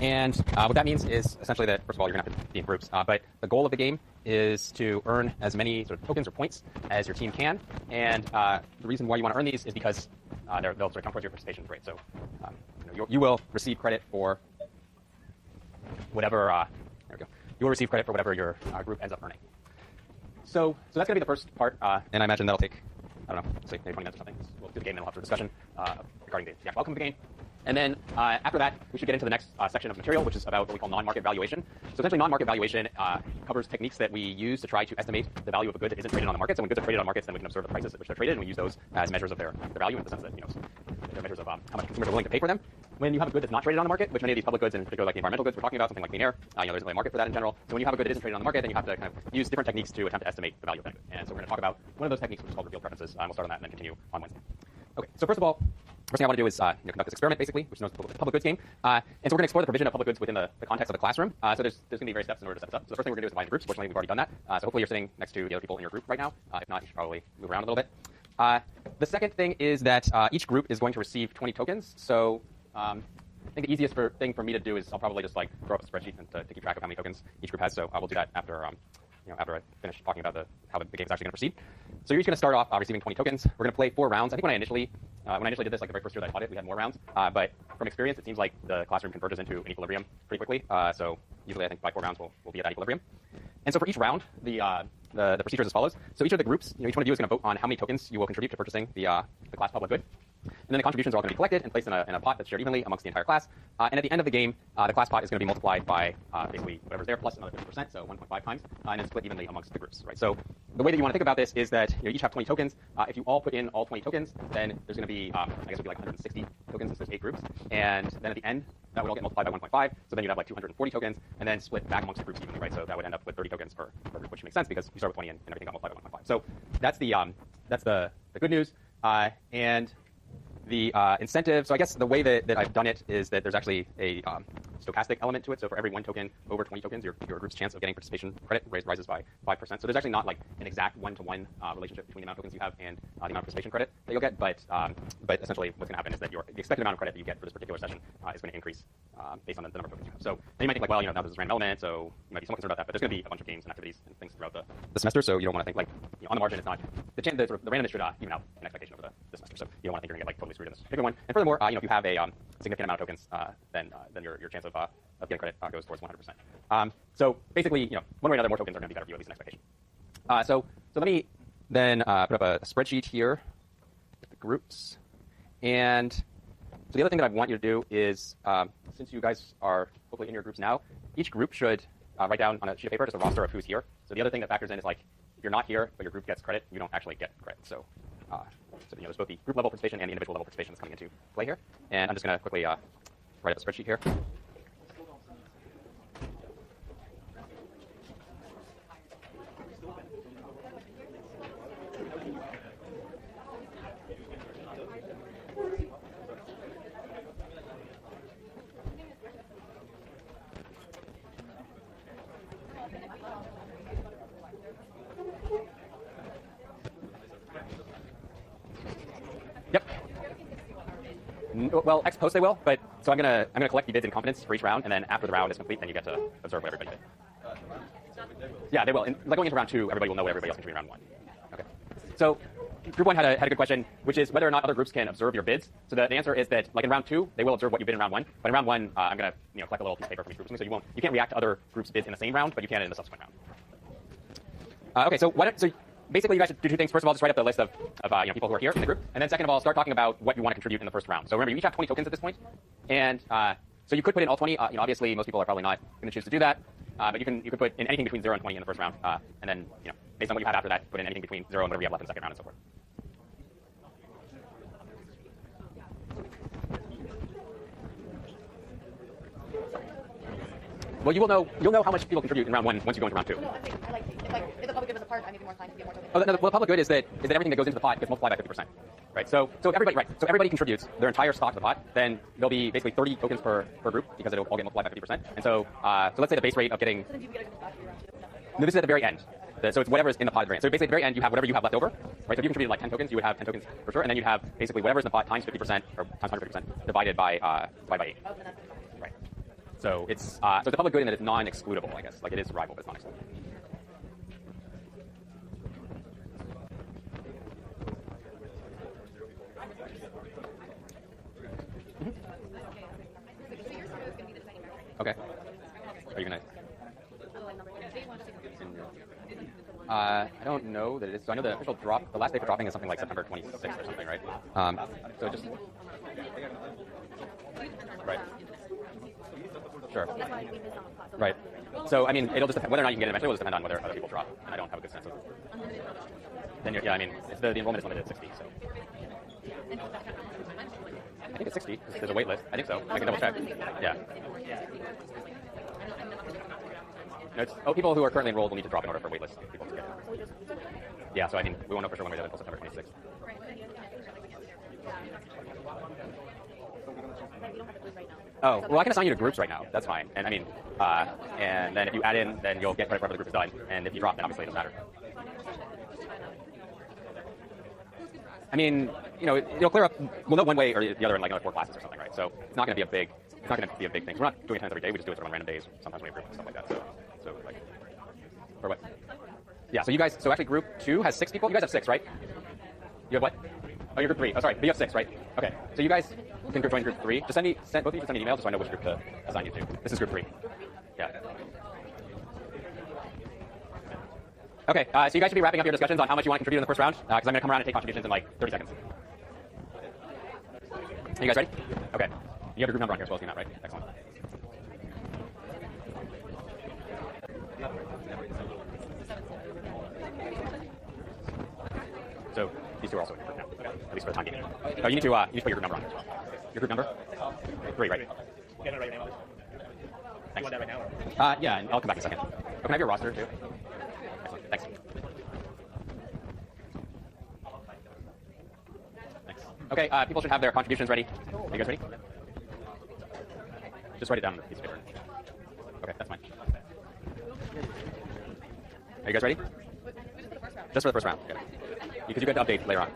And what that means is essentially that, first of all, you're going to have to be in groups. But the goal of the game is to earn as many sort of tokens or points as your team can. And the reason why you want to earn these is because they'll sort of count towards your participation rate. So you will receive credit for whatever there we go. You will receive credit for whatever your group ends up earning. So that's going to be the first part, and I imagine that'll take, I don't know, say maybe 20 minutes or something. We'll do the game, and then we'll have a discussion regarding the actual outcome of the game. And then after that, we should get into the next section of material, which is about what we call non-market valuation. So essentially, non-market valuation covers techniques that we use to try to estimate the value of a good that isn't traded on the market. So when goods are traded on markets, then we can observe the prices at which they're traded, and we use those as measures of their value in the sense that they're measures of how much consumers are willing to pay for them. When you have a good that's not traded on the market, which many of these public goods, and in particular like the environmental goods we're talking about, something like clean air, there's really a market for that in general. So when you have a good that isn't traded on the market, then you have to kind of use different techniques to attempt to estimate the value of that good. And so we're going to talk about one of those techniques, which is called revealed preferences. We'll start on that and then continue on Wednesday. Okay, so first of all, first thing I want to do is conduct this experiment, basically, which is known as the public goods game. And so we're going to explore the provision of public goods within the context of the classroom. So there's going to be various steps in order to set this up. So the first thing we're going to do is divide into groups. Fortunately, we've already done that. So hopefully you're sitting next to the other people in your group right now. If not, you should probably move around a little bit. The second thing is that each group is going to receive 20 tokens. So I think the easiest thing for me to do is I'll probably just throw up a spreadsheet and to keep track of how many tokens each group has. So we'll do that after after I finish talking about how the game's actually going to proceed. So you're each going to start off receiving 20 tokens. We're going to play 4 rounds. I think when I initially did this, like the very first year that I taught it, we had more rounds. But from experience, it seems like the classroom converges into an equilibrium pretty quickly. So usually I think by 4 rounds we'll be at that equilibrium. And so for each round, the procedure is as follows. So each of the groups, each one of you is going to vote on how many tokens you will contribute to purchasing the class public good. And then the contributions are all going to be collected and placed in a pot that's shared evenly amongst the entire class. And at the end of the game, the class pot is going to be multiplied by basically whatever's there plus another 50%, so 1.5 times, and then split evenly amongst the groups. Right. So the way that you want to think about this is that you each have 20 tokens. If you all put in all 20 tokens, then there's going to be, I guess it would be like 160 tokens since there's 8 groups. And then at the end, that would all get multiplied by 1.5. So then you'd have like 240 tokens, and then split back amongst the groups evenly. Right. So that would end up with 30 tokens per group, which makes sense because you start with 20 and everything got multiplied by 1.5. So that's the good news. And the incentive, so I guess the way that I've done it is that there's actually a stochastic element to it. So for every 1 token over 20 tokens, your group's chance of getting participation credit rises by 5%. So there's actually not like an exact one-to-one relationship between the amount of tokens you have and the amount of participation credit that you'll get. But essentially what's going to happen is that the expected amount of credit that you get for this particular session is going to increase based on the number of tokens you have. So then you might think like, well, now this is random element, so you might be somewhat concerned about that. But there's going to be a bunch of games and activities and things throughout the semester. So you don't want to think like on the margin, it's not the randomness should even out an expectation over the semester. So you don't want to think you're going to get like totally screwed in this particular one. And furthermore, if you have a significant amount of tokens, then your chance of getting credit goes towards 100%. So basically, one way or another, more tokens are going to be better for you, at least an expectation. So let me then put up a spreadsheet here with the groups. And so the other thing that I want you to do is, since you guys are hopefully in your groups now, each group should write down on a sheet of paper just a roster of who's here. So the other thing that factors in is like, if you're not here, but your group gets credit, you don't actually get credit. So there's both the group level participation and the individual level participation that's coming into play here. And I'm just going to quickly write up a spreadsheet here. Well, ex post they will, but so I'm gonna collect the bids in confidence for each round, and then after the round is complete, then you get to observe what everybody did. Yeah, they will. And like going into round 2, everybody will know what everybody else contributed in round 1. Okay. So group 1 had a good question, which is whether or not other groups can observe your bids. So the answer is that like in round 2, they will observe what you bid in round 1. But in round 1, I'm gonna collect a little piece of paper from each group, so you can't react to other groups' bids in the same round, but you can in the subsequent round. Okay. So basically, you guys should do 2 things. First of all, just write up the list of people who are here in the group. And then second of all, start talking about what you want to contribute in the first round. So remember, you each have 20 tokens at this point. And so you could put in all 20. Obviously, most people are probably not going to choose to do that. But you could put in anything between 0 and 20 in the first round. And then, based on what you have after that, put in anything between 0 and whatever you have left in the second round and so forth. Well, you'll know how much people contribute in round 1 once you go into round 2. No, I think if the public good was a part, I need more time to get more tokens. Oh, no, the public good is that everything that goes into the pot gets multiplied by 50%. Right. So if everybody contributes their entire stock to the pot, then there'll be basically 30 tokens per group because it'll all get multiplied by 50%. And so let's say the base rate of getting. So then you get a good stock for round 2. No, this is at the very end. So it's whatever's in the pot at the very end. So basically at the very end, you have whatever you have left over. Right. So if you contributed like 10 tokens, you would have 10 tokens for sure, and then you'd have basically whatever's in the pot times 50% or times 150% divided by 8. Right. So it's a public good in that it's non-excludable, I guess. Like it is rival, but it's non-excludable. Okay. Are you gonna? I don't know that it is. So I know the official drop, the last day for dropping is something like September 26th or something, right? So just right. Sure. Right. So I mean, it'll just depend whether or not you can get it eventually. Will just depend on whether other people drop, and I don't have a good sense of. Then yeah, I mean, it's the enrollment is limited at 60, so. I think it's 60 because there's a wait list. I think so. I can double check. Yeah. No, people who are currently enrolled will need to drop in order for wait list people to get it. Yeah, so I mean, we won't know for sure when we do it until September 26th. Oh, well, I can assign you to groups right now. That's fine. And I mean, and then if you add in, then you'll get credit for whatever the group is done. And if you drop, then obviously it doesn't matter. I mean, you know, it'll clear up. We'll know one way or the other in like another 4 classes or something, right? So it's not going to be a big. It's not going to be a big thing. So we're not doing attendance every day. We just do it sort of on random days. Sometimes we have groups and stuff like that. So like, for what? Yeah. So you guys. So actually, group 2 has 6 people. You guys have 6, right? You have what? Oh, you're group 3. Oh, sorry. But you have 6, right? Okay. So you guys can join group 3. Just both of you send me an email just so I know which group to assign you to. This is group 3. Yeah. Okay. So you guys should be wrapping up your discussions on how much you want to contribute in the first round, because I'm going to come around and take contributions in like 30 seconds. Are you guys ready? Okay. You have a group number on here as well as you, right? Excellent. So these two are also in your group now, at least for the time being. Oh, you need to put your group number on. Your group number? 3, right? Thanks. Yeah, and I'll come back in a second. Oh, can I have your roster too? Excellent. Thanks. Thanks. Okay, people should have their contributions ready. Are you guys ready? Just write it down on the piece of paper. Okay, that's fine. Are you guys ready? Just for the first round. Okay. Because you get to update later on.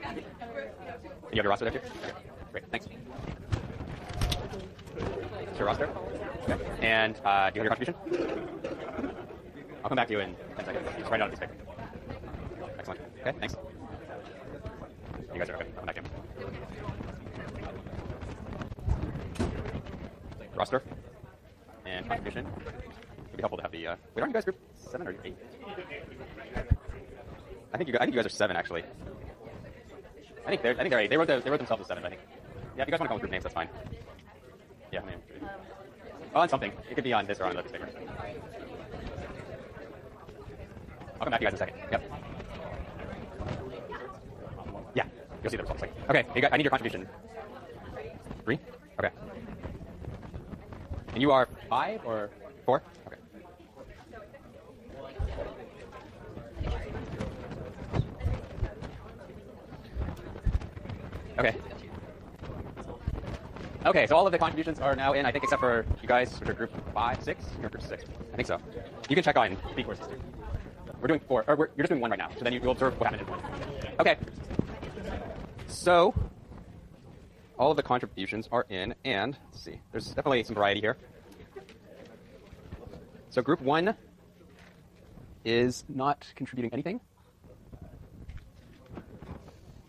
And you have your roster there too? Okay. Great, thanks. Is your roster? Okay. And do you have your contribution? I'll come back to you in 10 seconds. You just write it out on a piece of paper. Excellent. Okay, thanks. You guys are okay. I'll come back to you. Roster and contribution. It'd be helpful to have the. Wait, aren't you guys group 7 or 8? I think you guys are 7 actually. I think they're 8. They wrote themselves as 7. I think. Yeah, if you guys want to come with group names, that's fine. Yeah, I mean, on something. It could be on this or on another paper. I'll come back to you guys in a second. Yep. Yeah, you'll see the results. Okay, I need your contribution. 3? Okay. And you are 5 or 4? Okay. Okay. Okay, so all of the contributions are now in, I think, except for you guys, which are group 5, 6? You're group 6. I think so. You can check on B courses too. We're doing 4, or you're just doing 1 right now, so then you'll observe what happened in 1. Okay. So, all of the contributions are in, and let's see, there's definitely some variety here. So group 1 is not contributing anything.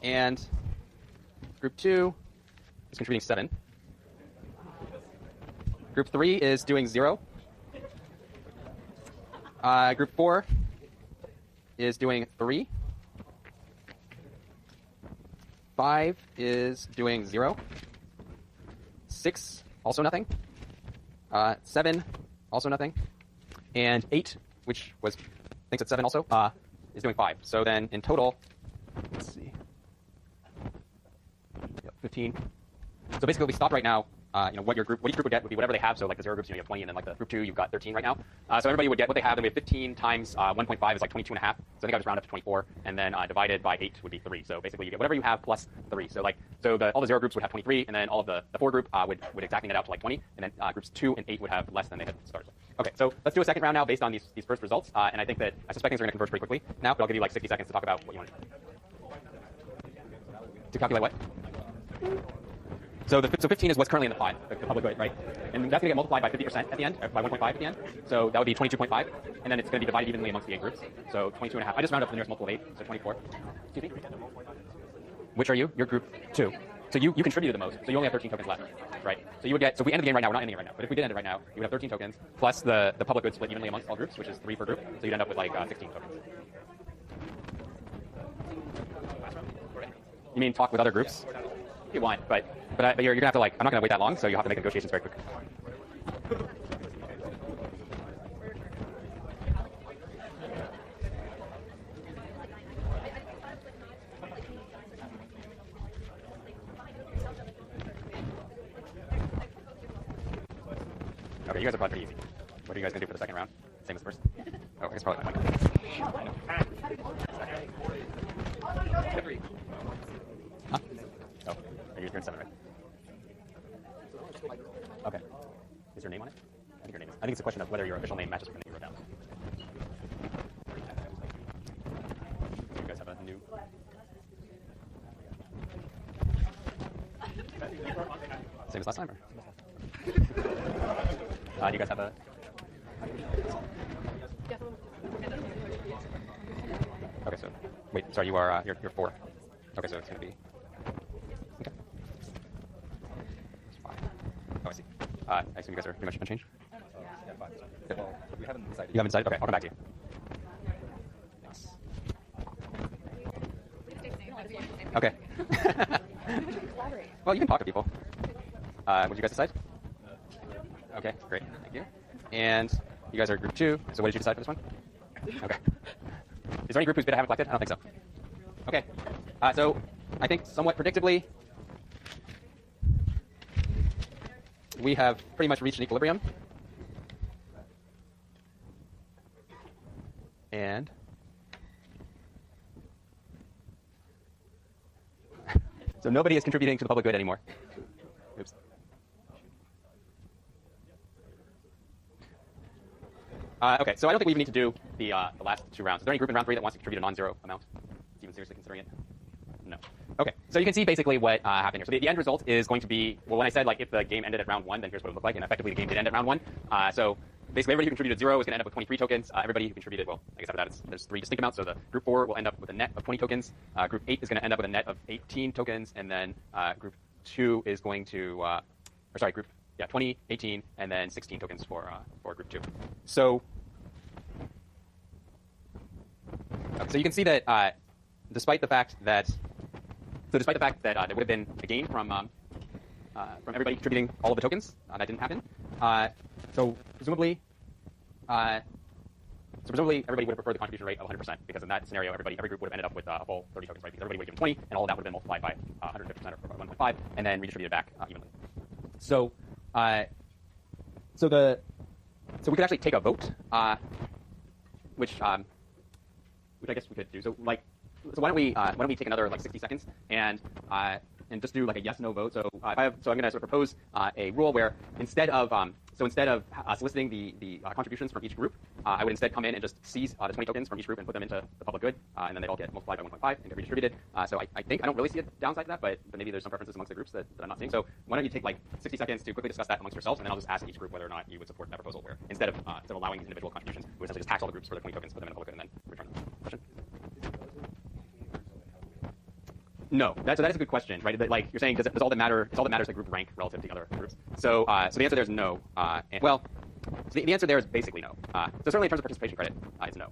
And group 2 is contributing 7. Group 3 is doing 0. Group 4 is doing 3. 5 is doing 0. 6, also nothing. 7, also nothing. And 8, which thinks it's 7 also, is doing 5. So then in total, let's see. Yep, 15. So basically, we stopped right now. What each group would get would be whatever they have. So like the 0 groups, you have 20, and then like the group 2, you've got 13 right now. So everybody would get what they have. Then we have 15 times 1.5 is like 22.5. So I think I just round up to 24, and then divided by 8 would be 3. So basically, you get whatever you have plus 3. So all the 0 groups would have 23, and then all of the 4 group would exactly net out to like 20, and then groups 2 and 8 would have less than they had started. Okay, so let's do a second round now based on these first results, and I suspect things are going to converge pretty quickly now. But I'll give you like 60 seconds to talk about what you want to do. To calculate what? So 15 is what's currently in the pie, the public good, right? And that's going to get multiplied by 50% at the end, by 1.5 at the end. So that would be 22.5, and then it's going to be divided evenly amongst the 8 groups. So 22 and a half. I just round up to the nearest multiple of 8, so 24. Excuse me? Which are you? You're group 2. So you contributed the most, so you only have 13 tokens left, right? So you would get, so if we end the game right now, we're not ending it right now, but if we did end it right now, you would have 13 tokens, plus the public good split evenly amongst all groups, which is 3 per group, so you'd end up with like 16 tokens. You mean talk with other groups? If you want, but you're gonna have to like, I'm not gonna wait that long, so you'll have to make the negotiations very quick. Okay, you guys are probably pretty easy. What are you guys gonna do for the second round? Same as the first? Oh, I guess probably not. Huh? Oh, you're in 7, right? Okay. Is your name on it? I think your name is. I think it's a question of whether your official name matches with the name you wrote down. Do you guys have a new? Same as last time, or? Do you guys have a? Okay, so wait. Sorry, you are you're 4. Okay, so it's gonna be. Okay. Oh, I see. I assume you guys are pretty much unchanged. Yeah, 5. Well, we haven't decided. You haven't decided? Okay, I'll come back to you. Okay. Well, you can talk to people. What did you guys decide? Okay, great. Thank you. And you guys are group 2. So what did you decide for this one? Okay. Is there any group whose bid I haven't collected? I don't think so. Okay. So I think somewhat predictably, we have pretty much reached an equilibrium. And so nobody is contributing to the public good anymore. Oops. Okay, so I don't think we even need to do the last 2 rounds. Is there any group in round 3 that wants to contribute a non-zero amount? Is even seriously considering it? No. Okay, so you can see basically what happened here. So the end result is going to be, well, when I said like if the game ended at round 1, then here's what it would look like, and effectively the game did end at round 1. So basically everybody who contributed 0 is going to end up with 23 tokens. Everybody who contributed, well, I guess after that there's 3 distinct amounts. So the group 4 will end up with a net of 20 tokens. Group 8 is going to end up with a net of 18 tokens, and then group 2 is going to, or sorry, group 20, 18, and then 16 tokens for group 2. So you can see that despite the fact that there would have been a gain from everybody contributing all of the tokens, that didn't happen. So presumably everybody would have preferred the contribution rate of 100%, because in that scenario every group would have ended up with a full 30 tokens, right? Because everybody would have given 20, and all of that would have been multiplied by 150% or 1.5, and then redistributed back evenly. So we could actually take a vote, which I guess we could do. So why don't we take another like 60 seconds and just do like a yes/no vote. So I'm going to sort of propose a rule where instead of soliciting the contributions from each group, I would instead come in and just seize the 20 tokens from each group and put them into the public good, and then they all get multiplied by 1.5 and get redistributed. So I think I don't really see a downside to that, but maybe there's some preferences amongst the groups that I'm not seeing. So why don't you take like 60 seconds to quickly discuss that amongst yourselves, and then I'll just ask each group whether or not you would support that proposal. Where instead of allowing these individual contributions, we would essentially just tax all the groups for the 20 tokens, put them in the public good, and then return them. Question? No, that is a good question, right? Like you're saying, does all that matter? Does all that matter is the group rank relative to the other groups? So the answer there is no. The answer there is basically no. So certainly in terms of participation credit, it's no.